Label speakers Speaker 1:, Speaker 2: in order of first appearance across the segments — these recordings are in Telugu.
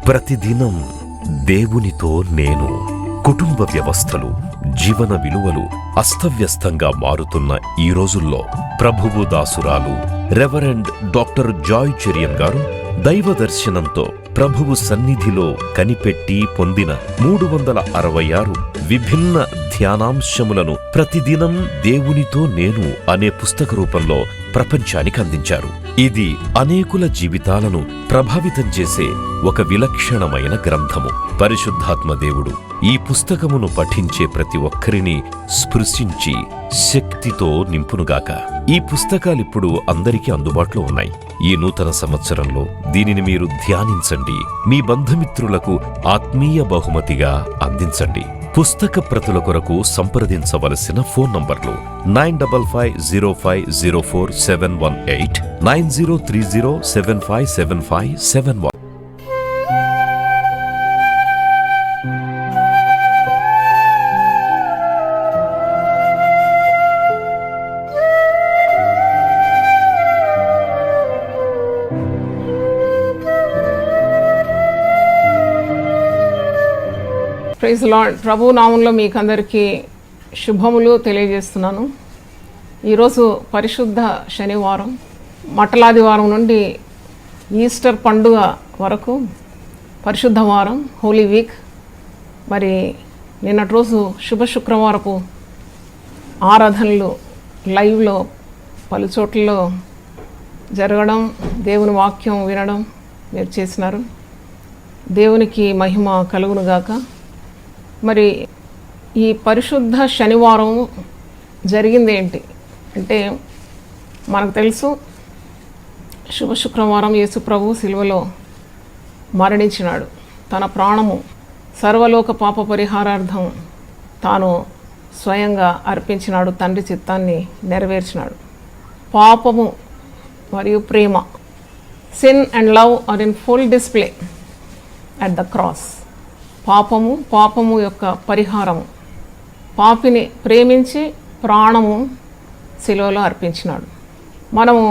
Speaker 1: ప్రతిదినం దేవునితో నేను. కుటుంబ వ్యవస్థలు, జీవన విలువలు అస్తవ్యస్తంగా మారుతున్న ఈ రోజుల్లో ప్రభువు దాసురాలు రెవరెండ్ డాక్టర్ జాయ్ చెరియన్ గారు దైవ దర్శనంతో ప్రభువు సన్నిధిలో కనిపెట్టి పొందిన 366 విభిన్న ధ్యానాంశములను ప్రతిదినం దేవునితో నేను అనే పుస్తక రూపంలో ప్రపంచానికి అందించారు. ఇది అనేకుల జీవితాలను ప్రభావితం చేసే ఒక విలక్షణమైన గ్రంథము. పరిశుద్ధాత్మ దేవుడు ఈ పుస్తకమును పఠించే ప్రతి ఒక్కరిని స్పృశించి శక్తితో నింపునుగాక. ఈ పుస్తకాలిప్పుడు అందరికీ అందుబాటులో ఉన్నాయి. ఈ నూతన సంవత్సరంలో దీనిని మీరు ధ్యానించండి, మీ బంధుమిత్రులకు ఆత్మీయ బహుమతిగా అందించండి. పుస్తక ప్రతుల కొరకు సంప్రదించవలసిన ఫోన్ నంబర్లు 9550504718, 9030757571.
Speaker 2: Praise lord. ప్రభు నామంలో మీకందరికీ శుభములు తెలియజేస్తున్నాను. ఈరోజు పరిశుద్ధ శనివారం, మట్టలాదివారం నుండి ఈస్టర్ పండుగ వరకు పరిశుద్ధ వారం, హోలీ వీక్. మరి నిన్నటి రోజు శుభ శుక్రవారపు ఆరాధనలు లైవ్లో పలు చోట్లలో జరగడం, దేవుని వాక్యం వినడం మీరు చేసినారు. దేవునికి మహిమ కలుగునుగాక. మరి ఈ పరిశుద్ధ శనివారం జరిగింది ఏంటి అంటే, మనకు తెలుసు శుభ శుక్రవారం యేసు ప్రభు సిలువలో మరణించినాడు. తన ప్రాణము సర్వలోక పాప పరిహారార్థం తాను స్వయంగా అర్పించినాడు. తండ్రి చిత్తాన్ని నెరవేర్చినాడు. పాపము మరియు ప్రేమ, sin and love are in full display at the cross. పాపము యొక్క పరిహారము, పాపిని ప్రేమించి ప్రాణము శిలువలో అర్పించినాడు. మనము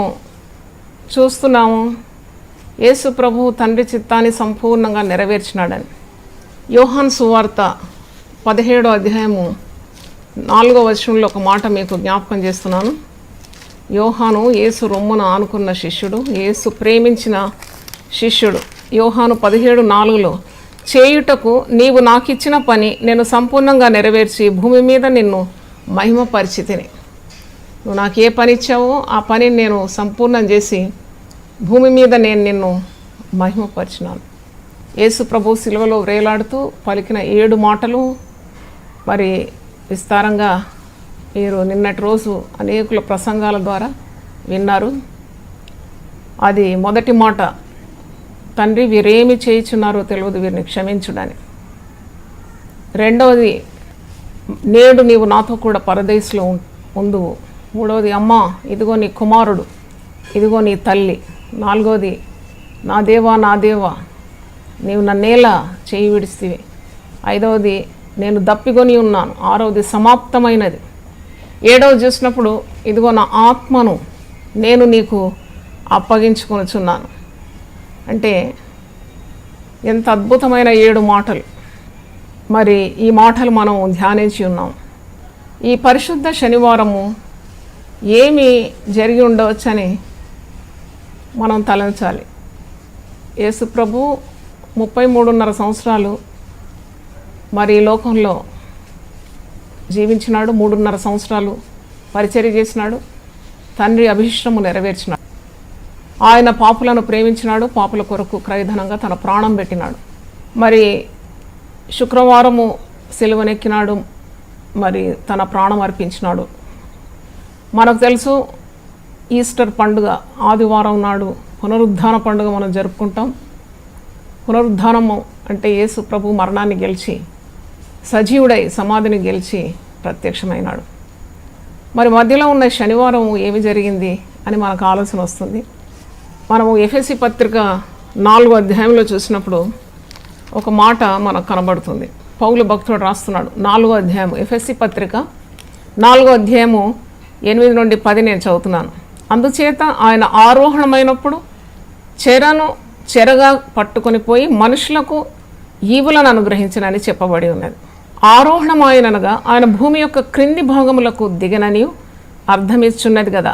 Speaker 2: చూస్తున్నాము యేసు ప్రభు తండ్రి చిత్తాన్ని సంపూర్ణంగా నెరవేర్చినాడని. యోహాను సువార్త 17వ అధ్యాయము 4వ వచనంలో ఒక మాట మీకు జ్ఞాపకం చేస్తున్నాను. యోహాను యేసు రొమ్మున ఆనుకున్న శిష్యుడు, యేసు ప్రేమించిన శిష్యుడు. యోహాను 17:4లో చేయుటకు నీవు నాకిచ్చిన పని నేను సంపూర్ణంగా నెరవేర్చి భూమి మీద నిన్ను మహిమపరిచితిని. నువ్వు నాకు ఏ పని ఇచ్చావో ఆ పనిని నేను సంపూర్ణం చేసి భూమి మీద నేను నిన్ను మహిమపరిచినాను. యేసు ప్రభు సిలువలో వేలాడుతూ పలికిన 7 మాటలు మరి విస్తారంగా మీరు నిన్నటి రోజు అనేకుల ప్రసంగాల ద్వారా విన్నారు. అది మొదటి మాట, తండ్రి వీరేమి చేయుచున్నారో తెలియదు, వీరిని క్షమించుడని. రెండవది, నేడు నీవు నాతో కూడా పరదేశంలో ఉందువు. మూడవది, అమ్మా ఇదిగో నీ కుమారుడు, ఇదిగో నీ తల్లి. నాలుగవది, నా దేవా నా దేవా నీవు నన్నేలా చేయి విడిస్తివి. ఐదవది, నేను దప్పికొని ఉన్నాను. ఆరవది, సమాప్తమైనది. ఏడవది చూసినప్పుడు, ఇదిగో నా ఆత్మను నేను నీకు అప్పగించుకొనుచున్నాను. అంటే ఎంత అద్భుతమైన 7 మాటలు. మరి ఈ మాటలు మనం ధ్యానించి ఉన్నాం. ఈ పరిశుద్ధ శనివారము ఏమి జరిగి ఉండవచ్చని మనం తలంచాలి. యేసు ప్రభు 33.5 సంవత్సరాలు మరి ఈ లోకంలో జీవించినాడు. 3.5 సంవత్సరాలు పరిచర్య చేసినాడు. తండ్రి అభిష్టము నెరవేర్చినాడు. ఆయన పాపులను ప్రేమించినాడు. పాపుల కొరకు క్రయధనంగా తన ప్రాణం పెట్టినాడు. మరి శుక్రవారము సిలువనెక్కినాడు. మరి తన ప్రాణం అర్పించినాడు. మనకు తెలుసు ఈస్టర్ పండుగ ఆదివారం నాడు పునరుద్ధాన పండుగ మనం జరుపుకుంటాం. పునరుద్ధానము అంటే యేసు ప్రభు మరణాన్ని గెలిచి సజీవుడై సమాధిని గెలిచి ప్రత్యక్షమైనాడు. మరి మధ్యలో ఉన్న శనివారం ఏమి జరిగింది అని మనకు ఆలోచన వస్తుంది. మనము ఎఫెసీ పత్రిక 4వ అధ్యాయంలో చూసినప్పుడు ఒక మాట మనకు కనబడుతుంది. పౌలు భక్తుడు రాస్తున్నాడు. 4వ అధ్యాయము ఎఫెసీ పత్రిక 4వ అధ్యాయము 8 నుండి 10 నేను చదువుతున్నాను. అందుచేత ఆయన ఆరోహణమైనప్పుడు చెరను చెరగా పట్టుకొని పోయి మనుషులకు ఈవులను అనుగ్రహించనని చెప్పబడి ఉన్నది. ఆరోహణమాయనగా ఆయన భూమి యొక్క క్రింది భాగములకు దిగనని అర్థమిచ్చున్నది కదా.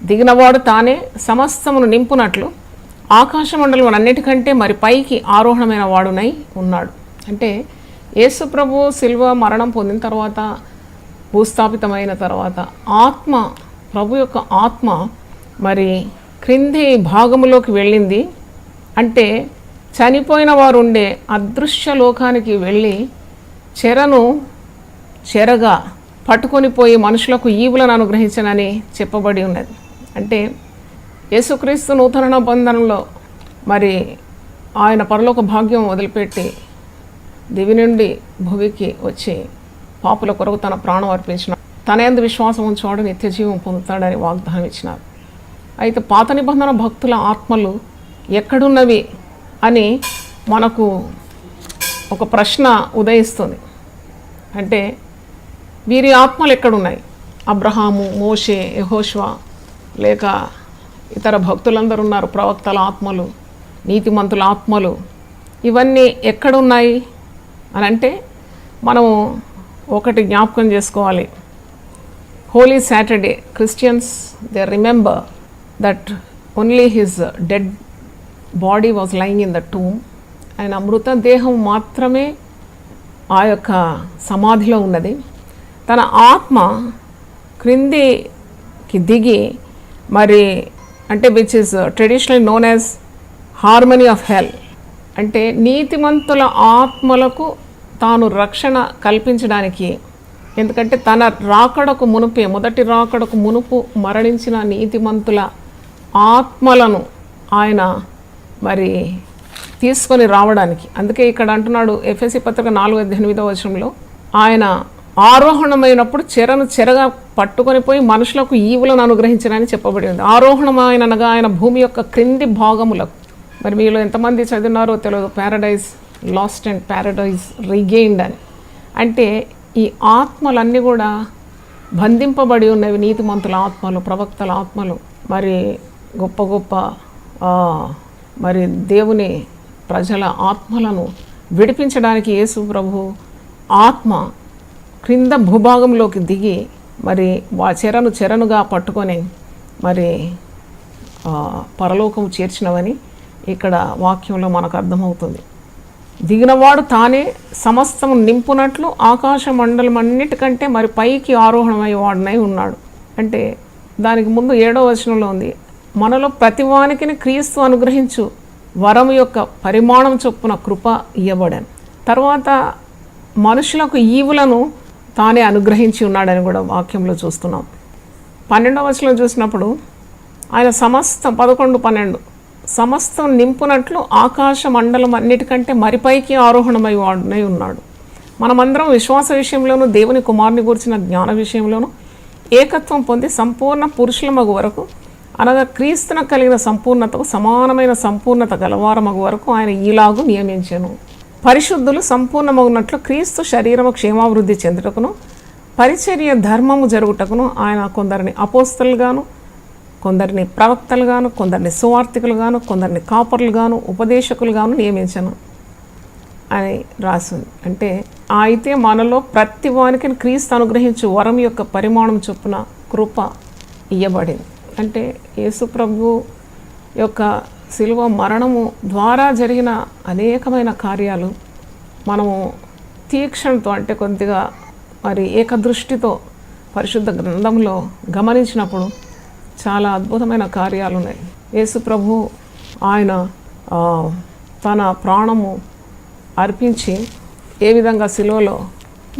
Speaker 2: దిగినవాడు తానే సమస్తమును నింపునట్లు ఆకాశమండలం అన్నిటికంటే మరి పైకి ఆరోహణమైన వాడునై ఉన్నాడు. అంటే యేసు ప్రభు శిల్వ మరణం పొందిన తర్వాత, భూస్థాపితమైన తర్వాత ఆత్మ, ప్రభు యొక్క ఆత్మ మరి క్రింది భాగములోకి వెళ్ళింది. అంటే చనిపోయిన వారు ఉండే అదృశ్య లోకానికి వెళ్ళి చెరగా పట్టుకొని పోయి మనుషులకు ఈవులను అనుగ్రహించనని చెప్పబడి ఉన్నది. అంటే యేసుక్రీస్తు నూతన బంధనంలో మరి ఆయన పరలోక భాగ్యం వదిలిపెట్టి దివి నుండి భువికి వచ్చి పాపుల కొరకు తన ప్రాణం అర్పించిన, తన యందు విశ్వాసం ఉంచేవాడు నిత్య జీవం పొందుతాడని వాగ్దానం ఇచ్చినారు. అయితే పాత నిబంధన భక్తుల ఆత్మలు ఎక్కడున్నవి అని మనకు ఒక ప్రశ్న ఉదయిస్తుంది. అంటే వీరి ఆత్మలు ఎక్కడున్నాయి? అబ్రహాము, మోషే, యెహోషువ లేక ఇతర భక్తులందరూ ఉన్నారు, ప్రవక్తల ఆత్మలు, నీతిమంతుల ఆత్మలు, ఇవన్నీ ఎక్కడున్నాయి అని అంటే మనము ఒకటి జ్ఞాపకం చేసుకోవాలి. Holy Saturday Christians they remember that only his dead body was lying in the tomb. ఆయన మృతదేహం మాత్రమే ఆ యొక్క సమాధిలో ఉన్నది. తన ఆత్మ క్రిందికి దిగి మరి అంటే which is traditional known as harmony of హెల్, అంటే నీతిమంతుల ఆత్మలకు తాను రక్షణ కల్పించడానికి. ఎందుకంటే తన రాకడకు మునుపే, మొదటి రాకడకు మునుపు మరణించిన నీతిమంతుల ఆత్మలను ఆయన మరి తీసుకొని రావడానికి. అందుకే ఇక్కడ అంటున్నాడు ఎఫెసీ పత్రిక 4:8 ఆయన ఆరోహణమైనప్పుడు చెరగా పట్టుకొని పోయి మనుషులకు ఈవులను అనుగ్రహించనని చెప్పబడి ఉంది. ఆరోహణమైనగా ఆయన భూమి యొక్క క్రింది భాగములకు, మరి మీలో ఎంతమంది చదివినారో తెలియదు, Paradise last and Paradise regained అని. అంటే ఈ ఆత్మలన్నీ కూడా బంధింపబడి ఉన్నవి, నీతిమంతుల ఆత్మలు, ప్రవక్తల ఆత్మలు, మరి గొప్ప గొప్ప మరి దేవుని ప్రజల ఆత్మలను విడిపించడానికి యేసు ప్రభు ఆత్మ క్రింద భూభాగంలోకి దిగి మరి చెరనుగా పట్టుకొని మరి పరలోకం చేర్చినవని ఇక్కడ వాక్యంలో మనకు అర్థమవుతుంది. దిగినవాడు తానే సమస్తము నింపునట్లు ఆకాశ మండలం అన్నిటికంటే మరి పైకి ఆరోహణమయ్యేవాడునై ఉన్నాడు. అంటే దానికి ముందు 7వ వచనంలో ఉంది, మనలో ప్రతివానికి క్రీస్తు అనుగ్రహించు వరం యొక్క పరిమాణం చొప్పున కృప ఇవ్వబడాను. తర్వాత మనుషులకు ఈవులను తానే అనుగ్రహించి ఉన్నాడని కూడా వాక్యంలో చూస్తున్నాం. 12వ వచనం చూసినప్పుడు ఆయన 11-12 సమస్తం నింపునట్లు ఆకాశ మండలం అన్నిటికంటే మరిపైకి ఆరోహణమై వాడునై ఉన్నాడు. మనమందరం విశ్వాస విషయంలోనూ దేవుని కుమారుని గురించిన జ్ఞాన విషయంలోనూ ఏకత్వం పొంది సంపూర్ణ పురుషుల మగు వరకు, అనగా క్రీస్తున కలిగిన సంపూర్ణతకు సమానమైన సంపూర్ణత గలవారమగు వరకు ఆయన ఈలాగు నియమించెను. పరిశుద్ధులు సంపూర్ణమగునట్లు క్రీస్తు శరీరము క్షేమాభివృద్ధి చెందుటకును పరిచర్య ధర్మము జరుగుటకును ఆయన కొందరిని అపోస్తలుగాను, కొందరిని ప్రవక్తలుగాను, కొందరిని సువార్థికులుగాను, కొందరిని కాపరులుగాను, ఉపదేశకులుగాను నియమించను అని రాసింది. అంటే అయితే మనలో ప్రతి వానికి క్రీస్తు అనుగ్రహించు వరం యొక్క పరిమాణం చొప్పున కృప ఇయ్యబడింది. అంటే యేసు ప్రభు యొక్క శిలువ మరణము ద్వారా జరిగిన అనేకమైన కార్యాలు మనము తీక్షణతో, అంటే కొద్దిగా మరి ఏకదృష్టితో పరిశుద్ధ గ్రంథంలో గమనించినప్పుడు చాలా అద్భుతమైన కార్యాలు ఉన్నాయి. యేసు ప్రభు ఆయన తన ప్రాణము అర్పించి ఏ విధంగా శిలువలో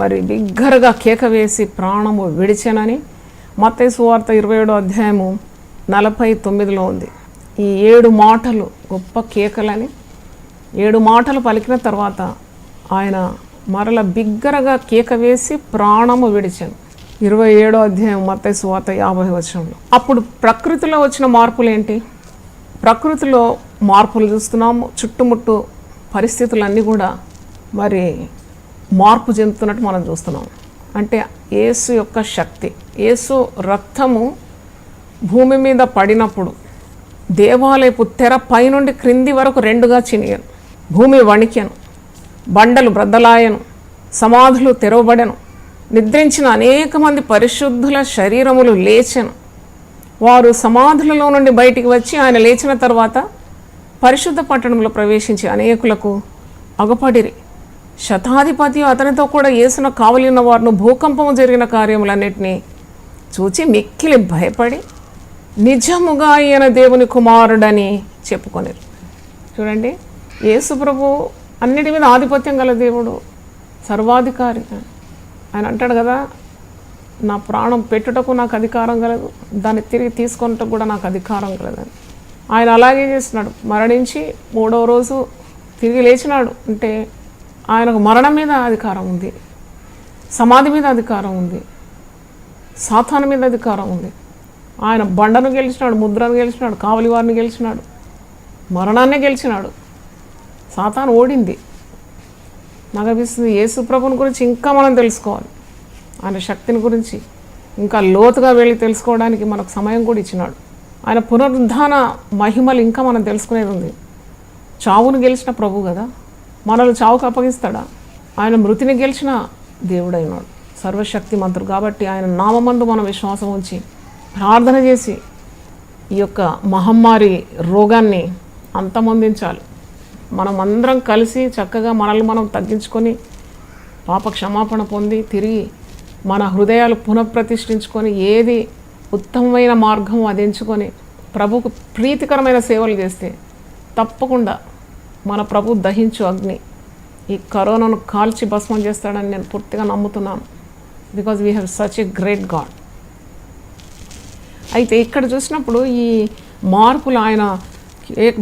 Speaker 2: మరి బిగ్గరగా కేక వేసి ప్రాణము విడిచెనని మత్తయి సువార్త 27:49 ఉంది. ఈ 7 మాటలు గొప్ప కేకలని, 7 మాటలు పలికిన తర్వాత ఆయన మరల బిగ్గరగా కేక వేసి ప్రాణము విడిచాను. 27వ అధ్యాయం మత్తయి సువార్త 50వ వచనంలో. అప్పుడు ప్రకృతిలో వచ్చిన మార్పులు ఏంటి? ప్రకృతిలో మార్పులు చూస్తున్నాము. చుట్టుముట్టు పరిస్థితులన్నీ కూడా మరి మార్పు చెందుతున్నట్టు మనం చూస్తున్నాం. అంటే యేసు యొక్క శక్తి, యేసు రక్తము భూమి మీద పడినప్పుడు దేవాలయపు తెర పైనుండి క్రింది వరకు రెండుగా చినిగాను, భూమి వణికెను, బండలు బ్రద్దలాయను, సమాధులు తెరవబడెను, నిద్రించిన అనేక మంది పరిశుద్ధుల శరీరములు లేచెను. వారు సమాధులలో నుండి బయటికి వచ్చి ఆయన లేచిన తర్వాత పరిశుద్ధ పట్టణంలో ప్రవేశించి అనేకులకు అగపడిరి. శతాధిపతి అతనితో కూడా యేసున కావలి ఉన్న వారిని భూకంపము జరిగిన కార్యములన్నిటినీ చూచి మిక్కిలి భయపడి నిజముగా ఈయన దేవుని కుమారుడని చెప్పుకొనిరు. చూడండి, యేసు ప్రభు అన్నిటి మీద ఆధిపత్యం గల దేవుడు, సర్వాధికారి. ఆయన అంటాడు కదా, నా ప్రాణం పెట్టుటకు నాకు అధికారం కలదు, దాన్ని తిరిగి తీసుకొనటకు కూడా నాకు అధికారం కలదని. ఆయన అలాగే చేస్తున్నాడు. మరణించి 3వ రోజు తిరిగి లేచినాడు అంటే ఆయనకు మరణం మీద అధికారం ఉంది, సమాధి మీద అధికారం ఉంది, సాతాను మీద అధికారం ఉంది. ఆయన బండను గెలిచినాడు, ముద్రను గెలిచినాడు, కావలి వారిని గెలిచినాడు, మరణాన్ని గెలిచినాడు. సాతాను ఓడింది. నాకు అనిపిస్తుంది యేసు ప్రభుని గురించి ఇంకా మనం తెలుసుకోవాలి, ఆయన శక్తిని గురించి ఇంకా లోతుగా వెళ్ళి తెలుసుకోవడానికి మనకు సమయం కూడా ఇచ్చినాడు. ఆయన పునరుద్ధాన మహిమలు ఇంకా మనం తెలుసుకునేది ఉంది. చావును గెలిచిన ప్రభు కదా, మనల్ని చావుకు అప్పగిస్తాడా? ఆయన మృతిని గెలిచిన దేవుడైనాడు, సర్వశక్తిమంతుడు. కాబట్టి ఆయన నామమందు మనం విశ్వాసం ఉంచి ప్రార్థన చేసి ఈ యొక్క మహమ్మారి రోగాన్ని అంతమొందించాలి. మనం అందరం కలిసి చక్కగా మనల్ని మనం తగ్గించుకొని పాప క్షమాపణ పొంది తిరిగి మన హృదయాలు పునఃప్రతిష్ఠించుకొని ఏది ఉత్తమమైన మార్గం అది ఎంచుకొని ప్రభుకు ప్రీతికరమైన సేవలు చేస్తే తప్పకుండా మన ప్రభు దహించు అగ్ని ఈ కరోనాను కాల్చి భస్మం చేస్తాడని నేను పూర్తిగా నమ్ముతున్నాను. Because we have such a great God. అయితే ఇక్కడ చూసినప్పుడు ఈ మార్పులు ఆయన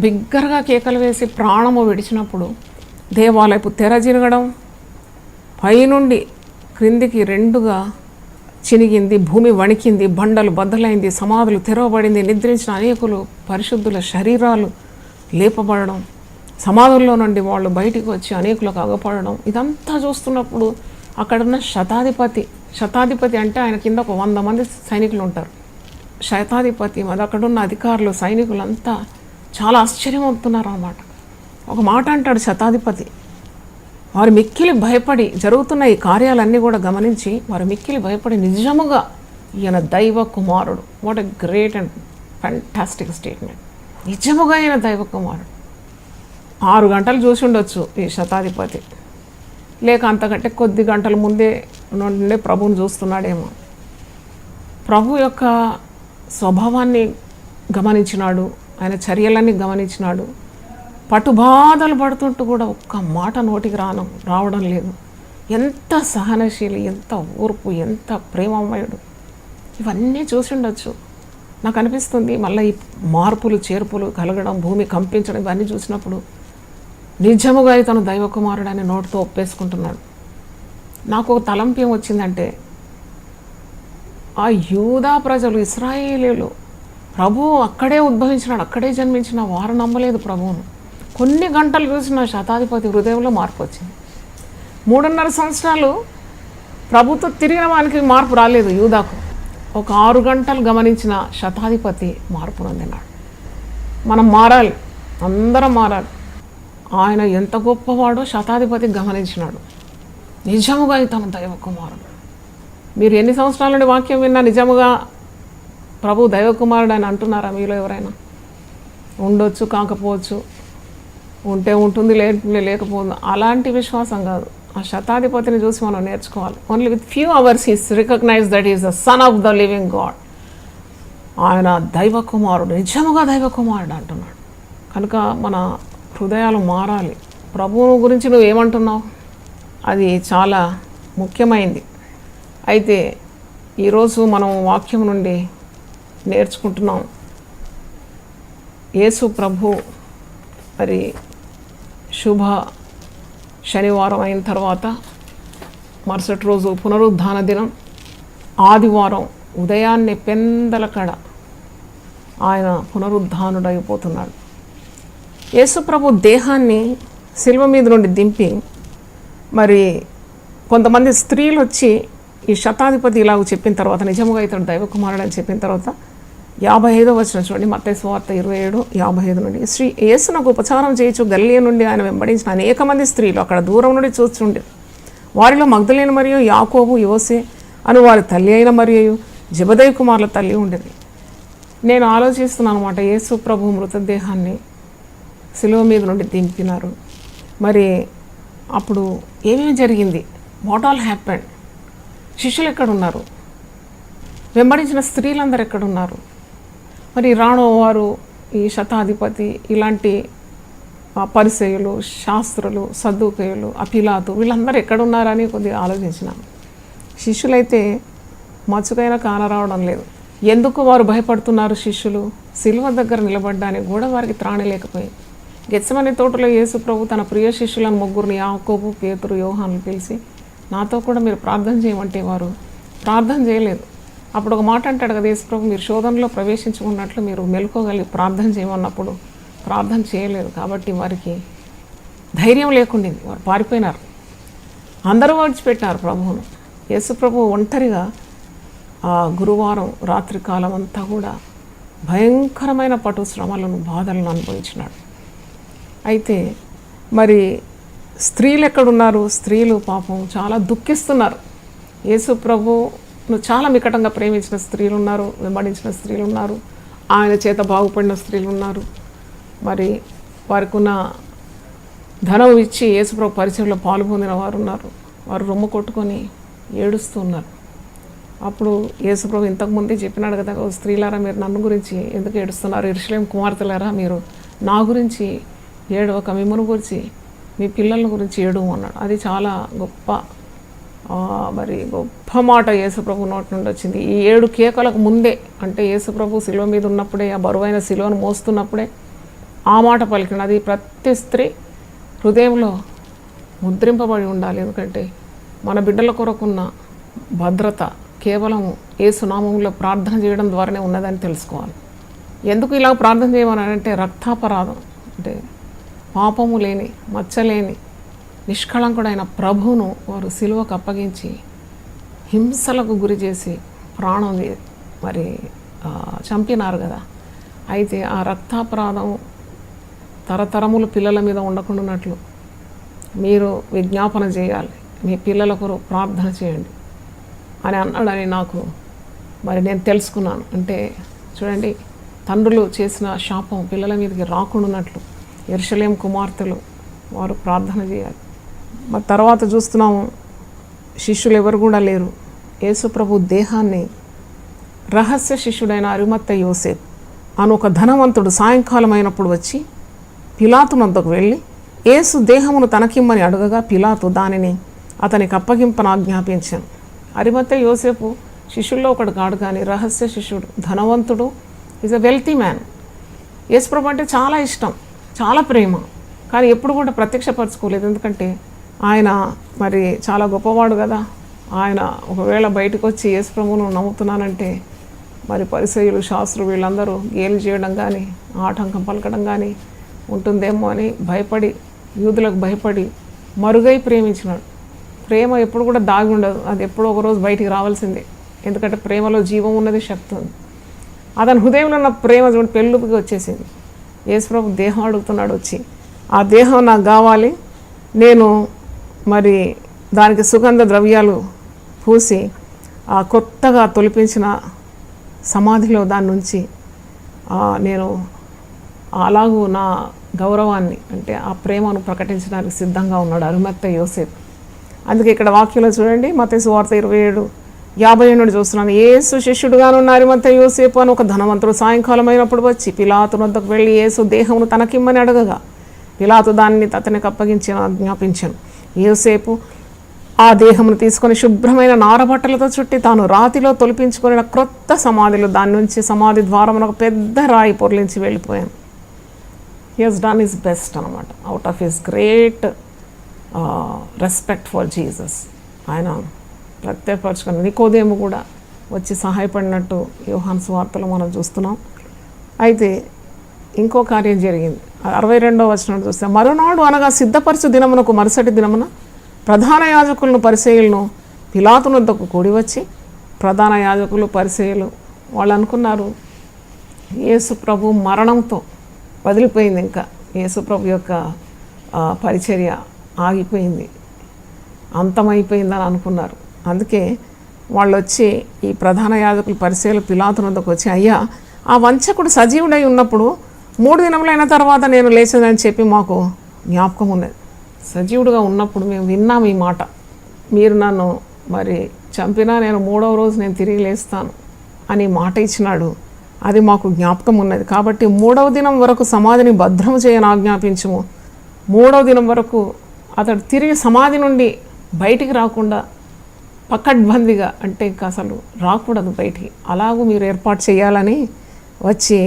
Speaker 2: బిగ్గరగా కేకలు వేసి ప్రాణము విడిచినప్పుడు దేవాలయపు తెర జిరగడం, పైనుండి క్రిందికి రెండుగా చినిగింది, భూమి వణికింది, బండలు బద్దలైంది, సమాధులు తెరవబడింది, నిద్రించిన అనేకులు పరిశుద్ధుల శరీరాలు లేపబడడం, సమాధుల్లో నుండి వాళ్ళు బయటికి వచ్చి అనేకులకు అగపడడం, ఇదంతా చూస్తున్నప్పుడు అక్కడున్న శతాధిపతి అంటే ఆయన కింద ఒక 100 మంది సైనికులు ఉంటారు. శతాధిపతి మరి అక్కడున్న అధికారులు సైనికులంతా చాలా ఆశ్చర్యమవుతున్నారు అన్నమాట. ఒక మాట అంటాడు శతాధిపతి, వారు మిక్కిలి భయపడి జరుగుతున్న ఈ కార్యాలన్నీ కూడా గమనించి వారు మిక్కిలి భయపడి నిజముగా ఈయన దైవ కుమారుడు. What a great and fantastic statement. నిజముగా ఈయన దైవ కుమారుడు. 6 గంటలు చూసి ఉండొచ్చు ఈ శతాధిపతి, లేక అంతకంటే కొద్ది గంటల ముందే నుండే ప్రభువుని చూస్తున్నాడేమో. ప్రభు యొక్క స్వభావాన్ని గమనించినాడు, ఆయన చర్యలన్నీ గమనించినాడు. పట్టుబాధలు పడుతుంటూ కూడా ఒక్క మాట నోటికి రావడం లేదు. ఎంత సహనశీలి, ఎంత ఓర్పు, ఎంత ప్రేమమయుడు, ఇవన్నీ చూసి ఉండొచ్చు. నాకు అనిపిస్తుంది మళ్ళీ ఈ మార్పులు చేర్పులు కలగడం, భూమి కంపించడం ఇవన్నీ చూసినప్పుడు నిజముగా ఇతను దైవకుమారుడని నోటితో ఒప్పేసుకుంటున్నాడు. నాకు ఒక తలంపు ఏం వచ్చిందంటే, ఆ యూదా ప్రజలు, ఇశ్రాయేలీలు ప్రభు అక్కడే ఉద్భవించినాడు, అక్కడే జన్మించిన వారు నమ్మలేదు ప్రభువును. కొన్ని గంటలు చూసిన శతాధిపతి హృదయంలో మార్పు వచ్చింది. 3.5 సంవత్సరాలు ప్రభుతో తిరిగిన వానికి మార్పు రాలేదు యూదాకు. ఒక 6 గంటలు గమనించిన శతాధిపతి మార్పు నొందినాడు. మనం మారాలి, అందరం మారాలి. ఆయన ఎంత గొప్పవాడో శతాధిపతి గమనించినాడు. నిజముగా ఇతను దైవ కుమారుడు. మీరు ఎన్ని సంవత్సరాల నుండి వాక్యం విన్నా నిజముగా ప్రభు దైవ కుమారుడు అని అంటున్నారా? మీలో ఎవరైనా? ఉండొచ్చు, కాకపోవచ్చు, ఉంటే ఉంటుంది, లేకపోతుంది. అలాంటి విశ్వాసం కాదు. ఆ శతాధిపతిని చూసి మనం నేర్చుకోవాలి. Only with few hours he's recognize that is the son of the living God. ఆయన దైవ కుమారుడు, నిజముగా దైవ కుమారుడు అంటున్నాడు. కనుక మన హృదయాలు మారాలి. ప్రభువు గురించి నువ్వు ఏమంటున్నావు? అది చాలా ముఖ్యమైనది. అయితే ఈరోజు మనం వాక్యం నుండి నేర్చుకుంటున్నాం, యేసు ప్రభు మరి శుభ శనివారం అయిన తర్వాత మరుసటి రోజు పునరుద్ధాన దినం, ఆదివారం ఉదయాన్నే పెందల కడ ఆయన పునరుద్ధానుడైపోతున్నాడు. యేసు ప్రభు దేహాన్ని శిలువ మీద నుండి దింపి మరి కొంతమంది స్త్రీలు వచ్చి ఈ శతాధిపతి ఇలాగ చెప్పిన తర్వాత, నిజముగా ఇతడు దైవకుమారుడు అని చెప్పిన తర్వాత 55వ వచనం చూడండి, మత్తయి సువార్త 27:55 నుండి. యేసునకు ఉపచారం చేయొచ్చు గలిలయ నుండి ఆయన వెంబడించిన అనేక మంది స్త్రీలు అక్కడ దూరం నుండి చూస్తుండేది. వారిలో మగ్దలేన మరియు యాకోబు, యోసే అను వారి తల్లి అయిన మరియు జెబెదయి కుమారుల తల్లి ఉండేది. నేను ఆలోచిస్తున్నాను అనమాట, యేసు ప్రభు మృతదేహాన్ని శిలువ మీద నుండి దింపినారు. మరి అప్పుడు ఏమేమి జరిగింది? What all happened? శిష్యులు ఎక్కడున్నారు? వెంబడించిన స్త్రీలందరూ ఎక్కడున్నారు? మరి రాణో వారు, ఈ శతాధిపతి, ఇలాంటి పరిసయ్యులు, శాస్త్రులు, సద్దూకయ్యులు, పిలాతు, వీళ్ళందరూ ఎక్కడున్నారని కొద్దిగా ఆలోచించినాను. శిష్యులైతే మచ్చుకైనా కానరావడం లేదు. ఎందుకు వారు భయపడుతున్నారు? శిష్యులు సిలువ దగ్గర నిలబడ్డానికి కూడా వారికి త్రాణి లేకపోయింది. గెత్సెమనే తోటలో యేసు ప్రభు తన ప్రియ శిష్యులను ముగ్గురిని, యాకోబు, పేతురు, యోహాను పిలిచి నాతో కూడా మీరు ప్రార్థన చేయమంటే వారు ప్రార్థన చేయలేదు. అప్పుడు ఒక మాట అంటాడు కదా యేసు ప్రభు, మీరు శోధనలో ప్రవేశించుకున్నట్లు మీరు మెలుకోగలిగి ప్రార్థన చేయమన్నప్పుడు ప్రార్థన చేయలేదు. కాబట్టి వారికి ధైర్యం లేకుండింది, వారు పారిపోయినారు. అందరూ విడిచిపెట్టినారు ప్రభువును. యేసు ప్రభు ఒంటరిగా ఆ గురువారం రాత్రి కాలం అంతా కూడా భయంకరమైన పటు శ్రమలను, బాధలను అనుభవించినాడు. అయితే మరి స్త్రీలు ఎక్కడున్నారు? స్త్రీలు పాపం చాలా దుఃఖిస్తున్నారు. యేసు ప్రభును చాలా మికటంగా ప్రేమించిన స్త్రీలు ఉన్నారు, వెంబడించిన స్త్రీలు ఉన్నారు, ఆయన చేత బాగుపడిన స్త్రీలు ఉన్నారు. మరి వారికి ఉన్న ధనం ఇచ్చి యేసు ప్రభు పరిచయంలో పాల్పొందిన వారు ఉన్నారు. వారు రొమ్ము కొట్టుకొని ఏడుస్తూ ఉన్నారు. అప్పుడు యేసు ప్రభు ఇంతకుముందే చెప్పినాడు కదా, ఓ స్త్రీలారా మీరు నన్ను గురించి ఎందుకు ఏడుస్తున్నారు? యెరూషలేము కుమార్తెలారా మీరు నా గురించి ఏడవక, మిమ్మల్ని గురించి, మీ పిల్లల గురించి ఏడువు అన్నాడు. అది చాలా గొప్ప గొప్ప మాట యేసుప్రభు నోటి నుండి వచ్చింది. ఈ 7 కేకలకు ముందే, అంటే యేసుప్రభు శిలువ మీద ఉన్నప్పుడే, ఆ బరువైన శిలువను మోస్తున్నప్పుడే ఆ మాట పలికిన. అది ప్రతి స్త్రీ హృదయంలో ముద్రింపబడి ఉండాలి. ఎందుకంటే మన బిడ్డల కొరకున్న భద్రత కేవలం యేసునామంలో ప్రార్థన చేయడం ద్వారానే ఉన్నదని తెలుసుకోవాలి. ఎందుకు ఇలా ప్రార్థన చేయమని అంటే, రక్తాపరాధం అంటే పాపము లేని, మచ్చలేని, నిష్కళంకుడైన ప్రభువును వారు సిలువకు అప్పగించి హింసలకు గురి చేసి ప్రాణం మరి చంపినారు కదా. అయితే ఆ రక్తాపరాధం తరతరములు పిల్లల మీద ఉండకుండానట్లు మీరు విజ్ఞాపన చేయాలి, మీ పిల్లల కొరకు ప్రార్థన చేయండి అని అన్నాడని నాకు మరి నేను తెలుసుకున్నాను. అంటే చూడండి, తండ్రులు చేసిన శాపం పిల్లల మీదకి రాకుండానట్లు యెరూషలేము కుమార్తెలు వారు ప్రార్థన చేయాలి. మరి తర్వాత చూస్తున్నాము, శిష్యులు ఎవరు కూడా లేరు. యేసు ప్రభు దేహాన్ని రహస్య శిష్యుడైన అరిమత్తయి యోసేపు అను ఒక ధనవంతుడు సాయంకాలం అయినప్పుడు వచ్చి పిలాతు వద్దకు వెళ్ళి యేసు దేహమును తనకిమ్మని అడగగా పిలాతు దానిని అతనికి అప్పగింపను ఆజ్ఞాపించాను. అరిమత్తయి యోసేపు శిష్యుల్లో ఒకడు కాడు, కానీ రహస్య శిష్యుడు, ధనవంతుడు, ఈజ్ అ వెల్తీ మ్యాన్. యేసు ప్రభు అంటే చాలా ఇష్టం, చాలా ప్రేమ, కానీ ఎప్పుడు కూడా ప్రత్యక్షపరచుకోలేదు. ఎందుకంటే ఆయన మరి చాలా గొప్పవాడు కదా. ఆయన ఒకవేళ బయటకు వచ్చి యేసు ప్రభువును నమ్ముతున్నానంటే మరి పరిసయ్యులు, శాస్త్రులు వీళ్ళందరూ గేలి చేయడం కానీ, ఆటంకం పలకడం కానీ ఉంటుందేమో అని భయపడి, యూదులకు భయపడి మరుగై ప్రేమించినాడు. ప్రేమ ఎప్పుడు కూడా దాగి ఉండదు, అది ఎప్పుడో ఒకరోజు బయటికి రావాల్సిందే. ఎందుకంటే ప్రేమలో జీవం ఉన్నది, శక్తి ఉంది. అతని హృదయంలో ఉన్న ప్రేమ చూడండి పెళ్ళుపుకి వచ్చేసింది. యేసుప్రభు దేహం అడుగుతున్నాడు వచ్చి, ఆ దేహం నాకు కావాలి, నేను మరి దానికి సుగంధ ద్రవ్యాలు పూసి ఆ కొత్తగా తొలిపించిన సమాధిలో దాని నుంచి నేను అలాగూ నా గౌరవాన్ని అంటే ఆ ప్రేమను ప్రకటించడానికి సిద్ధంగా ఉన్నాడు అరిమత్తయి యోసేపు. అందుకే ఇక్కడ వాక్యంలో చూడండి, మత్తయి సువార్త 27:50 నుండి చూస్తున్నాను. యేసు శిష్యుడుగానున్న అరిమత్తయి యోసేపు అని ఒక ధనవంతుడు సాయంకాలం అయినప్పుడు వచ్చి పిలాతు వద్దకు వెళ్ళి యేసు దేహమును తనకిమ్మని అడగగా పిలాతు దానిని అతనికి అప్పగించి ఆజ్ఞాపించాను. యోసేపు ఆ దేహమును తీసుకొని శుభ్రమైన నారబట్టలతో చుట్టి తాను రాతిలో తొలిపించుకున్న క్రొత్త సమాధిలో దాని నుంచి సమాధి ద్వారమున ఒక పెద్ద రాయి పొర్లించి వెళ్ళిపోయాను. He has done his best అనమాట, out of his great respect for Jesus. ఆయన ప్రత్యేకపరచుకున్న నికోదేము కూడా వచ్చి సహాయపడినట్టు యోహాను సువార్తలో మనం చూస్తున్నాం. అయితే ఇంకో కార్యం జరిగింది. 62వ వచనం చూస్తే, మరునాడు అనగా సిద్ధపరచు దినమునకు మరుసటి దినమున ప్రధాన యాజకులను పరిసయ్యులను పిలాతు వద్దకు కూడి వచ్చి, ప్రధాన యాజకులు పరిసయ్యులు వాళ్ళు అనుకున్నారు యేసు ప్రభు మరణంతో వదిలిపోయింది. ఇంకా యేసు ప్రభు యొక్క పరిచర్య ఆగిపోయింది, అంతమైపోయిందని అనుకున్నారు. అందుకే వాళ్ళు వచ్చి ఈ ప్రధాన యాజకులు పరిచర్యలు పిలాతు వద్దకు వచ్చి, అయ్యా ఆ వంచకుడు సజీవుడై ఉన్నప్పుడు 3 దినములైన తర్వాత నేను లేచేదని చెప్పి మాకు జ్ఞాపకం ఉన్నది. సజీవుడుగా ఉన్నప్పుడు మేము విన్నాం ఈ మాట, మీరు నన్ను మరి చంపినా నేను 3వ రోజు నేను తిరిగి లేస్తాను అని మాట ఇచ్చినాడు. అది మాకు జ్ఞాపకం ఉన్నది. కాబట్టి 3వ దినం వరకు సమాధిని భద్రము చేయని ఆజ్ఞాపించము. 3వ దినం వరకు అతడు తిరిగి సమాధి నుండి బయటికి రాకుండా పకడ్బందీగా, అంటే ఇంకా అసలు రాకూడదు బయటికి, అలాగూ మీరు ఏర్పాటు చేయాలని వచ్చి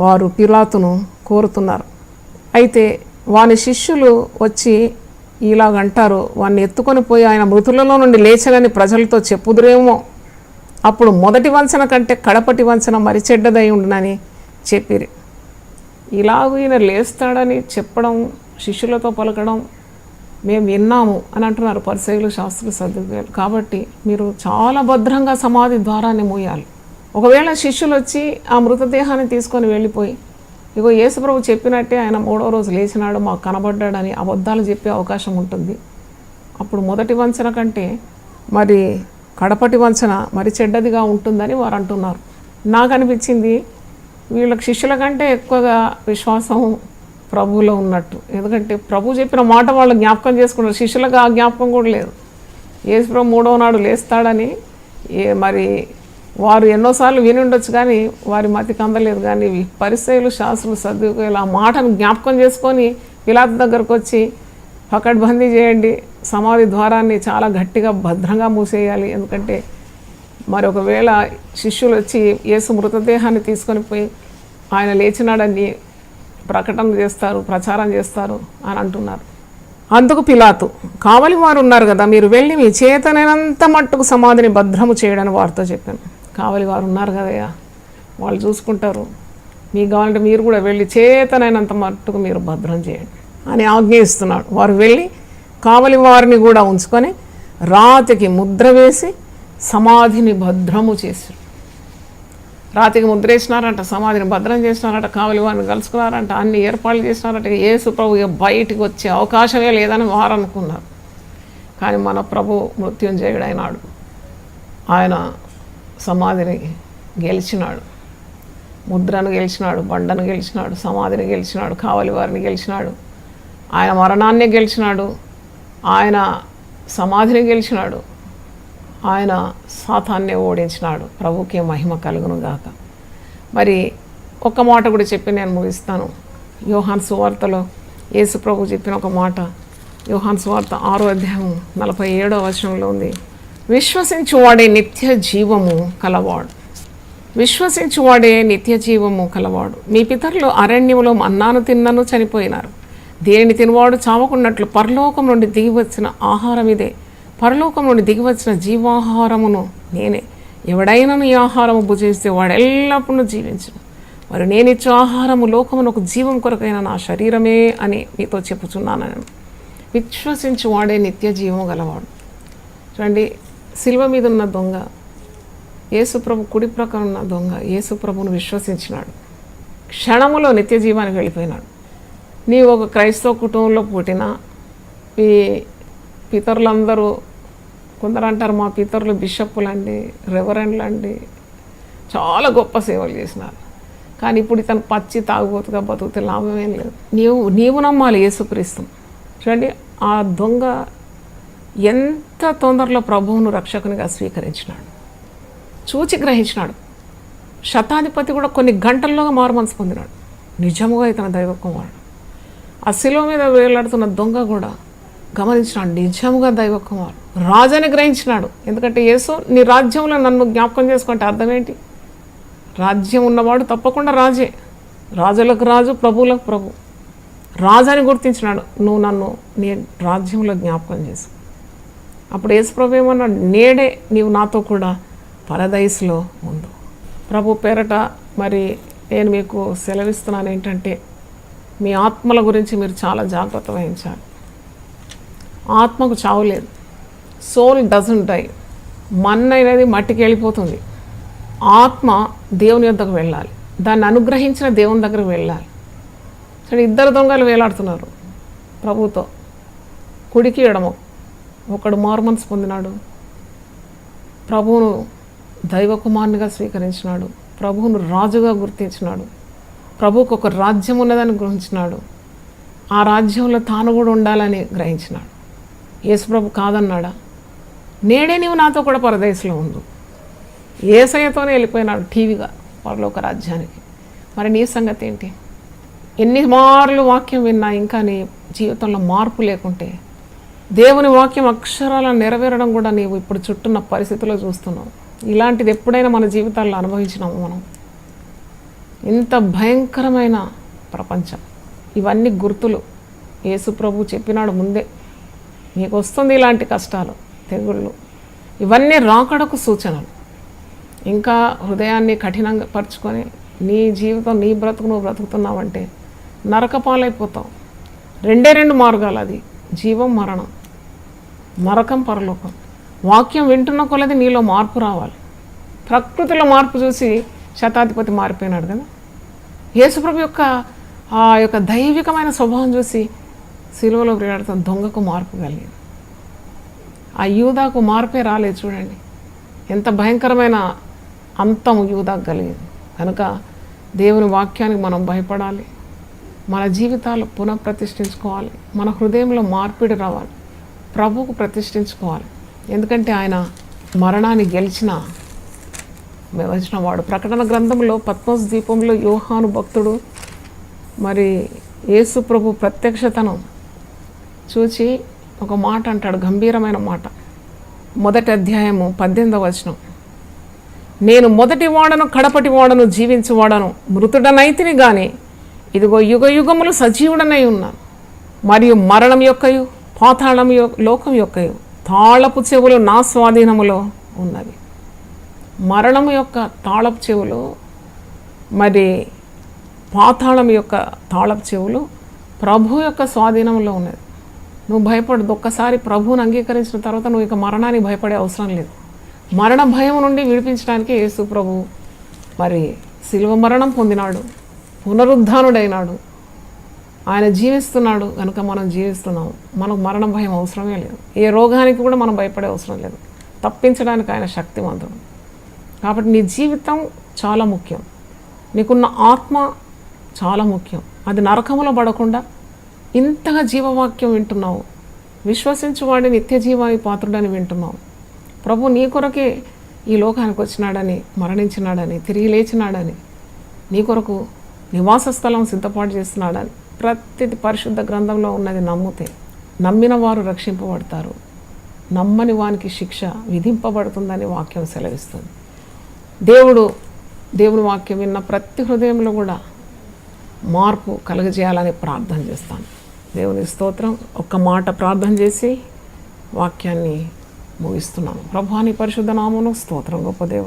Speaker 2: వారు పిలాతును కోరుతున్నారు. అయితే వాని శిష్యులు వచ్చి ఇలాగంటారు, వాడిని ఎత్తుకొని పోయి ఆయన మృతులలో నుండి లేచనని ప్రజలతో చెప్పుదురేమో, అప్పుడు మొదటి వంచన కంటే కడపటి వంచన మరి చెడ్డదై ఉండునని చెప్పిరి. ఇలాగూ ఈయన లేస్తాడని చెప్పడం, శిష్యులతో పలకడం మేము విన్నాము అని అంటున్నారు పరిసయ్యులు, శాస్త్రులు, సద్దుకాయలు. కాబట్టి మీరు చాలా భద్రంగా సమాధి ద్వారాన్ని మూయాలి. ఒకవేళ శిష్యులు వచ్చి ఆ మృతదేహాన్ని తీసుకొని వెళ్ళిపోయి, ఇగో యేసుప్రభు చెప్పినట్టే ఆయన 3వ రోజు లేచినాడు, మాకు కనబడ్డాడని అబద్ధాలు చెప్పే అవకాశం ఉంటుంది. అప్పుడు మొదటి వంచన కంటే మరి కడపటి వంచన మరి చెడ్డదిగా ఉంటుందని వారు అంటున్నారు. నాకు అనిపించింది వీళ్ళకి శిష్యుల కంటే ఎక్కువగా విశ్వాసం ప్రభువులో ఉన్నట్టు. ఎందుకంటే ప్రభు చెప్పిన మాట వాళ్ళు జ్ఞాపకం చేసుకున్నారు, శిష్యులకు ఆ జ్ఞాపకం కూడా లేదు. యేసుప్రభు 3వ నాడు లేస్తాడని మరి వారు ఎన్నోసార్లు విని ఉండొచ్చు, కానీ వారి మతికి అందలేదు. కానీ పరిసయ్యులు, శాస్త్రులు, సద్దుకాయలు ఆ మాటను జ్ఞాపకం చేసుకొని పిలాతు దగ్గరకు వచ్చి పకడ్బందీ చేయండి, సమాధి ద్వారాన్ని చాలా గట్టిగా భద్రంగా మూసేయాలి. ఎందుకంటే మరి ఒకవేళ శిష్యులు వచ్చి యేసు మృతదేహాన్ని తీసుకొని పోయి ఆయన లేచినాడని ప్రకటన చేస్తారు, ప్రచారం చేస్తారు అని అంటున్నారు. అందుకు పిలాతు, కావలి వారు ఉన్నారు కదా, మీరు వెళ్ళి మీ చేతనైనంత మట్టుకు సమాధిని భద్రము చేయడని వారితో చెప్పాను. కావలి వారు ఉన్నారు కదయ్యా, వాళ్ళు చూసుకుంటారు, మీకు కావాలంటే మీరు కూడా వెళ్ళి చేతనైనంత మట్టుకు మీరు భద్రం చేయండి అని ఆజ్ఞయిస్తున్నాడు. వారు వెళ్ళి కావలి వారిని కూడా ఉంచుకొని రాతికి ముద్ర వేసి సమాధిని భద్రము చేశారు. రాతికి ముద్ర వేసినారంట, సమాధిని భద్రం చేసినారంట, కావలి వారిని కలుసుకున్నారంట, అన్ని ఏర్పాట్లు చేసినారంట. యేసు ప్రభు బయటికి వచ్చే అవకాశమే లేదని వారు అనుకున్నారు. కానీ మన ప్రభు మృత్యుంజయుడైనాడు. ఆయన సమాధిని గెలిచినాడు, ముద్రను గెలిచినాడు, బండను గెలిచినాడు, సమాధిని గెలిచినాడు, కావలి వారిని గెలిచినాడు, ఆయన మరణాన్ని గెలిచినాడు, ఆయన సమాధిని గెలిచినాడు, ఆయన సాతాన్ని ఓడించినాడు. ప్రభుకే మహిమ కలుగును గాక. మరి ఒక్క మాట కూడా చెప్పి నేను ముగిస్తాను. యోహాను సువార్తలో యేసు ప్రభు చెప్పిన ఒక మాట, యోహాను సువార్త 6వ అధ్యాయం 47వ వచనంలో ఉంది, విశ్వసించువాడే నిత్య జీవము కలవాడు. విశ్వసించువాడే నిత్య జీవము కలవాడు. మీ పితరులు అరణ్యములో మన్నాను తిన్నను చనిపోయినారు. దేనిని తినవాడు చావకున్నట్లు పరలోకం నుండి దిగివచ్చిన ఆహారం ఇదే. పరలోకం నుండి దిగివచ్చిన జీవాహారమును నేనే. ఎవడైనా ఈ ఆహారము భుజిస్తే వాడు ఎల్లప్పుడూ జీవించును. మరి నేనిచ్చే ఆహారము లోకమునకు జీవం కొరకైన నా శరీరమే అని మీతో చెప్పుచున్నాను. విశ్వసించువాడే నిత్య జీవము గలవాడు. చూడండి, శిలువ మీద ఉన్న దొంగ, యేసుప్రభు కుడి ప్రక్కన ఉన్న దొంగ యేసుప్రభును విశ్వసించినాడు, క్షణములో నిత్య జీవానికి వెళ్ళిపోయినాడు. నీవు ఒక క్రైస్తవ కుటుంబంలో పుట్టిన ఈ పితరులందరూ, కొందరు అంటారు మా పితరులు బిషప్పులండి, రెవరెండ్లు అండి, చాలా గొప్ప సేవలు చేసినారు, కానీ ఇప్పుడు ఇతను పచ్చి తాగుబోతుగా బతుకుతే లాభమేం లేదు. నీవు నమ్మాలి యేసుక్రీస్తు. చూడండి, ఆ దొంగ ఎంత తొందరలో ప్రభువును రక్షకునిగా స్వీకరించినాడు, చూచి గ్రహించినాడు. శతాధిపతి కూడా కొన్ని గంటల్లోగా మారుమనసు పొందినాడు. నిజముగా ఇతను దైవ కుమారుడు. ఆ శిలువ మీద వేలాడుతున్న దొంగ కూడా గమనించినాడు, నిజముగా దైవ కుమారుడు, రాజని గ్రహించినాడు. ఎందుకంటే యేసు నీ రాజ్యంలో నన్ను జ్ఞాపకం చేసుకుంటే అర్థం ఏంటి? రాజ్యం ఉన్నవాడు తప్పకుండా రాజే, రాజులకు రాజు, ప్రభువులకు ప్రభు. రాజని గుర్తించినాడు, నువ్వు నన్ను నీ రాజ్యంలో జ్ఞాపకం చేసు. అప్పుడు యేసు ప్రభు ఏమన్నాడు, నేడే నీవు నాతో కూడా పరదైస్లో ఉండు. ప్రభు పేరట మరి నేను మీకు సెలవిస్తున్నాను ఏంటంటే, మీ ఆత్మల గురించి మీరు చాలా జాగ్రత్త వహించాలి. ఆత్మకు చావు లేదు. Soul doesn't die. మన్ను అనేది మట్టికి వెళ్ళిపోతుంది. ఆత్మ దేవుని యొద్దకు వెళ్ళాలి. దాన్ని అనుగ్రహించిన దేవుని దగ్గరకు వెళ్ళాలి. సరే, 2 దొంగలు వేలాడుతున్నారు ప్రభుతో, కుడికి ఎడమ. ఒకడు మారుమనసు పొందినాడు, ప్రభువును దైవకుమారునిగా స్వీకరించినాడు, ప్రభువును రాజుగా గుర్తించినాడు, ప్రభువుకు ఒక రాజ్యం ఉన్నదని గ్రహించినాడు, ఆ రాజ్యంలో తాను కూడా ఉండాలని గ్రహించినాడు. యేసుప్రభు కాదన్నాడా? నేడే నీవు నాతో కూడా పరదేశంలో ఉండు. యేసయ్యతోనే వెళ్ళిపోయినాడు టీవీగా పరలోక రాజ్యానికి. మరి నీ సంగతి ఏంటి? ఎన్ని మార్లు వాక్యం విన్నా ఇంకా నీ జీవితంలో మార్పు లేకుంటే, దేవుని వాక్యం అక్షరాలను నెరవేరడం కూడా నీవు ఇప్పుడు చుట్టూన్న పరిస్థితుల్లో చూస్తున్నావు. ఇలాంటిది ఎప్పుడైనా మన జీవితాల్లో అనుభవించినాము మనం? ఇంత భయంకరమైన ప్రపంచం. ఇవన్నీ గుర్తులు. యేసు ప్రభు చెప్పినాడు ముందే, నీకు వస్తుంది ఇలాంటి కష్టాలు, తెగుళ్ళు. ఇవన్నీ రాకడకు సూచనలు. ఇంకా హృదయాన్ని కఠినంగా పరుచుకొని నీ జీవితం, నీ బ్రతుకు నువ్వు బ్రతుకుతున్నావంటే నరకపాలైపోతావు. 2 మార్గాలు, అది జీవం మరణం, నరకం పరలోకం. వాక్యం వింటున్న కొలది నీలో మార్పు రావాలి. ప్రకృతిలో మార్పు చూసి శతాధిపతి మారిపోయినాడు కదా. యేసుప్రభు యొక్క ఆ యొక్క దైవికమైన స్వభావం చూసి సిలువలో వేలాడుతున్న దొంగకు మార్పు కలిగింది. ఆ యూదాకు మార్పే రాలేదు. చూడండి ఎంత భయంకరమైన అంతం యూదాకు కలిగింది. కనుక దేవుని వాక్యానికి మనం భయపడాలి. మన జీవితాలు పునఃప్రతిష్ఠించుకోవాలి. మన హృదయంలో మార్పిడి రావాలి. ప్రభువుకు ప్రతిష్ఠించుకోవాలి. ఎందుకంటే ఆయన మరణాన్ని గెలిచిన వాడు. ప్రకటన గ్రంథంలో పత్మోస్ ద్వీపంలో యోహాను భక్తుడు మరి యేసు ప్రభు ప్రత్యక్షతను చూచి ఒక మాట అంటాడు, గంభీరమైన మాట. 1వ అధ్యాయము 18వ వచనం, నేను మొదటి వాడను కడపటి వాడను జీవించువాడను, మృతుడనైతిని గాని ఇదిగో యుగ యుగములు సజీవుడనై ఉన్నాను. మరియు మరణం యొక్కయు పాతాళం లోకం యొక్కయు తాళపు చెవులు నా స్వాధీనములో ఉన్నవి. మరణం యొక్క తాళపు చెవులు, మరి పాతాళం యొక్క తాళపు చెవులు ప్రభు యొక్క స్వాధీనంలో ఉన్నది. నువ్వు భయపడదు. ఒక్కసారి ప్రభువుని అంగీకరించిన తర్వాత నువ్వు ఇక మరణానికి భయపడే అవసరం లేదు. మరణ భయం నుండి విడిపించడానికి యేసు ప్రభు మరి శిలువ మరణం పొందినాడు, పునరుద్ధానుడైనాడు. ఆయన జీవిస్తున్నాడు కనుక మనం జీవిస్తున్నాము. మనకు మరణ భయం అవసరమే లేదు. ఏ రోగానికి కూడా మనం భయపడే అవసరం లేదు. తప్పించడానికి ఆయన శక్తివంతుడు. కాబట్టి నీ జీవితం చాలా ముఖ్యం. నీకున్న ఆత్మ చాలా ముఖ్యం. అది నరకములో పడకుండా ఇంతగా జీవవాక్యం వింటున్నావు. విశ్వసించువాడి నిత్య జీవానికి పాత్రుడని వింటున్నావు. ప్రభు నీ కొరకే ఈ లోకానికి వచ్చినాడని, మరణించినాడని, తిరిగి లేచినాడని, నీ కొరకు నివాస స్థలం సిద్ధపాటు చేస్తున్నాడని ప్రతి పరిశుద్ధ గ్రంథంలో ఉన్నది నమ్మితే, నమ్మిన వారు రక్షింపబడతారు, నమ్మని వానికి శిక్ష విధింపబడుతుందని వాక్యం సెలవిస్తుంది. దేవుని వాక్యం విన్న ప్రతి హృదయంలో కూడా మార్పు కలుగజేయాలని ప్రార్థన చేస్తాను. దేవుని స్తోత్రం. ఒక్క మాట ప్రార్థన చేసి వాక్యాన్ని ముగిస్తున్నాను. ప్రభువాని పరిశుద్ధ నామమునకు స్తోత్రం. గొప్ప దేవ,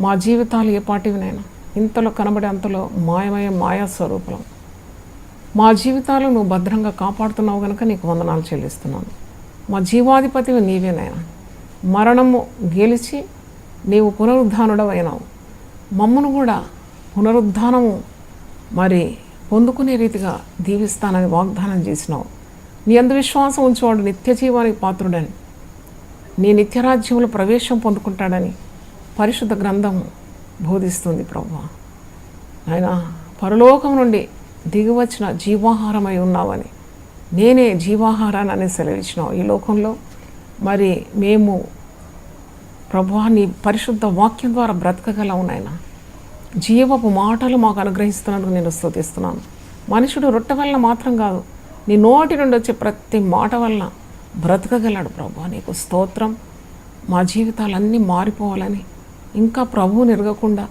Speaker 2: మా జీవితాలు ఏ పాటివినైనా ఇంతలో కనబడే అంతలో మాయా స్వరూపం. మా జీవితాలు నువ్వు భద్రంగా కాపాడుతున్నావు కనుక నీకు వందనాలు చెల్లిస్తున్నాను. మా జీవాధిపతివి నీవేనైనా. మరణము గెలిచి నీవు పునరుద్ధానుడవైనావు. మమ్మను కూడా పునరుద్ధానము మరి పొందుకునే రీతిగా దీవిస్తానని వాగ్దానం చేసినావు. నీ అందు విశ్వాసం ఉంచేవాడు నిత్య జీవానికి పాత్రుడని, నీ నిత్యరాజ్యంలో ప్రవేశం పొందుకుంటాడని పరిశుద్ధ గ్రంథం బోధిస్తుంది. ప్రభువా ఆయన పరలోకం నుండి దిగివచ్చిన జీవాహారమై ఉన్నావని, నేనే జీవాహారాన్ని అని సెలవిచ్చినావు. ఈ లోకంలో మరి మేము ప్రభువా నీ పరిశుద్ధ వాక్యం ద్వారా బ్రతకగలవు నాయన. జీవపు మాటలు మాకు అనుగ్రహిస్తున్నందుకు నేను స్తుతిస్తున్నాను. మనుషుడు రొట్టె వలన మాత్రం కాదు, నీ నోటి నుండి వచ్చే ప్రతి మాట వలన బ్రతకగలడు. ప్రభువా నీకు స్తోత్రం. మా జీవితాలన్నీ మారిపోవాలని, ఇంకా ప్రభువుని ఎరగకుండా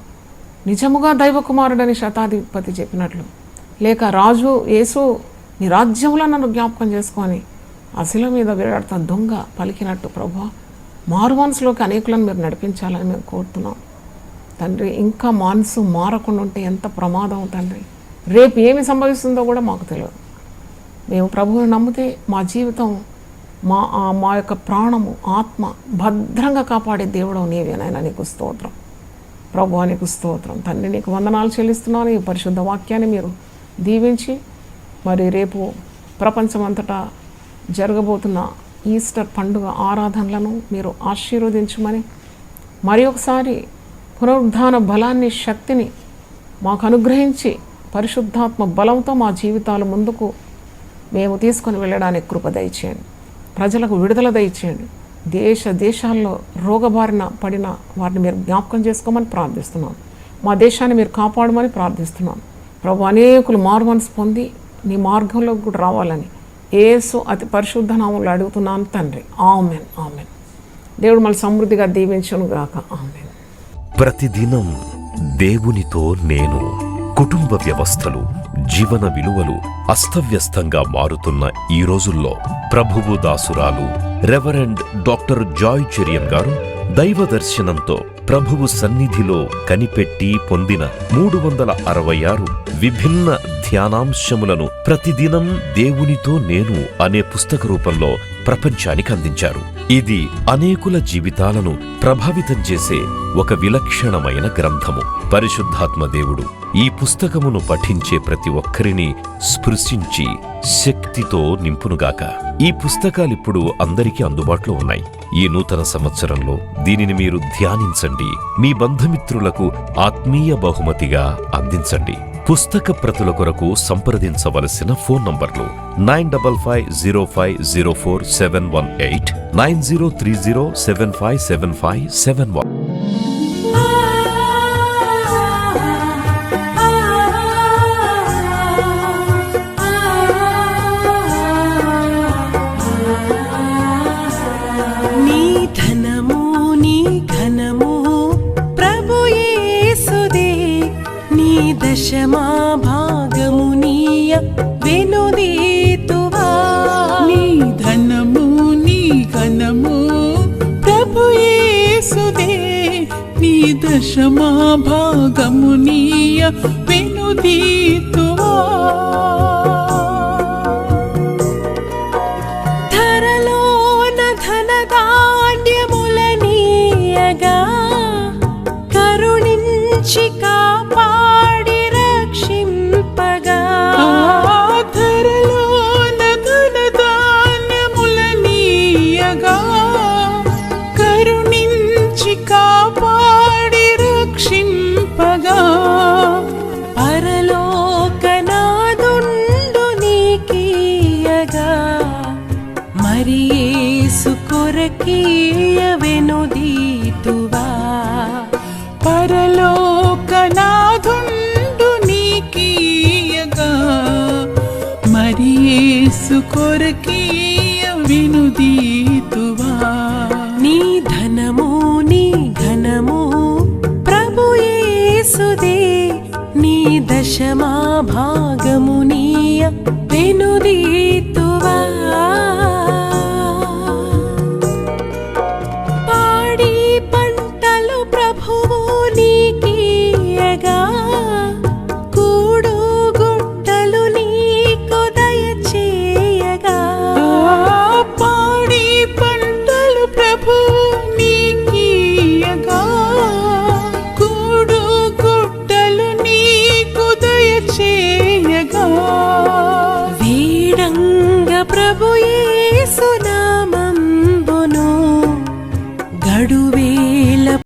Speaker 2: నిజముగా దైవకుమారుడని శతాధిపతి చెప్పినట్లు, లేక రాజు యేసు నీ రాజ్యంలో నన్ను జ్ఞాపకం చేసుకొని అశిల మీద వేలాడుతున్న దొంగ పలికినట్టు ప్రభువా మారు మనసులోకి అనేకులను మీరు నడిపించాలని మేము కోరుతున్నాం తండ్రి. ఇంకా మనసు మారకుండా ఉంటే ఎంత ప్రమాదం తండ్రి. రేపు ఏమి సంభవిస్తుందో కూడా మాకు తెలియదు. మేము ప్రభువుని నమ్మితే మా జీవితం, మా యొక్క ప్రాణము, ఆత్మ భద్రంగా కాపాడే దేవుడు నీవేనైనా. నీకు స్తోత్రం. ప్రభువా నీకు స్తోత్రం తండ్రి, నీకు వందనాలు చెల్లిస్తున్నాను. ఈ పరిశుద్ధ వాక్యాన్ని మీరు దీవించి మరి రేపు ప్రపంచమంతటా జరగబోతున్న ఈస్టర్ పండుగ ఆరాధనలను మీరు ఆశీర్వదించమని, మరి ఒకసారి పునరుద్ధాన బలాన్ని, శక్తిని మాకు అనుగ్రహించి పరిశుద్ధాత్మ బలంతో మా జీవితాలు ముందుకు మేము తీసుకొని వెళ్ళడానికి కృప దయచేయండి. ప్రజలకు విడుదల దయచేయండి. దేశాల్లో రోగబారిన పడిన వారిని మీరు జ్ఞాపకం చేసుకోమని ప్రార్థిస్తున్నాను. మా దేశాన్ని మీరు కాపాడమని ప్రార్థిస్తున్నాను. ప్రభు, అనేకులు మారుమనసు పొంది నీ మార్గంలోకి కూడా రావాలని యేసు అతి పరిశుద్ధ నామములో అడుగుతున్నాను తండ్రి. Amen, amen. దేవుడు మళ్ళీ సమృద్ధిగా దీవించును గాక. ఆమెన్.
Speaker 1: ప్రతిదినం దేవునితో నేను. కుటుంబ వ్యవస్థలు, జీవన విలువలు అస్తవ్యస్తంగా మారుతున్న ఈ రోజుల్లో ప్రభువు దాసురాలు రెవరెండ్ డాక్టర్ జాయ్ చెరియన్ గారు దైవ దర్శనంతో ప్రభువు సన్నిధిలో కనిపెట్టి పొందిన 366 విభిన్న ధ్యానాంశములను ప్రతిదినం దేవునితో నేను అనే పుస్తక రూపంలో ప్రపంచానికి అందించారు. ఇది అనేకుల జీవితాలను ప్రభావితం చేసే ఒక విలక్షణమైన గ్రంథము. పరిశుద్ధాత్మ దేవుడు ఈ పుస్తకమును పఠించే ప్రతి ఒక్కరిని స్పృశించి శక్తితో నింపునుగాక. ఈ పుస్తకాలిప్పుడు అందరికీ అందుబాటులో ఉన్నాయి. ఈ నూతన సంవత్సరంలో దీనిని మీరు ధ్యానించండి, మీ బంధుమిత్రులకు ఆత్మీయ బహుమతిగా అందించండి. పుస్తక ప్రతుల కొరకు సంప్రదించవలసిన ఫోన్ నంబర్లు 9550504718, 9030757571.
Speaker 3: దశమా భాగమునీయ వెనుదీతువా. నీ ధనము నీ ఘనము ప్రభు యేసుదే, నీ దశమా భాగమునీయ వెనుదీతువా. ధరలోన ధనధాన్యములనీయగా కరుణించి కాపాడి రక్షింపగా. ధరలోన ధనధాన్యములనీయగా కరుణించి కాపాడి రక్షింపగా. పరలోకనాదుండు నీకీయగా మరి యేసు కొరకీయ వెనుదీతువా. పరలోకనాదుండు నీకీయగా మరి యేసు కొరకీయ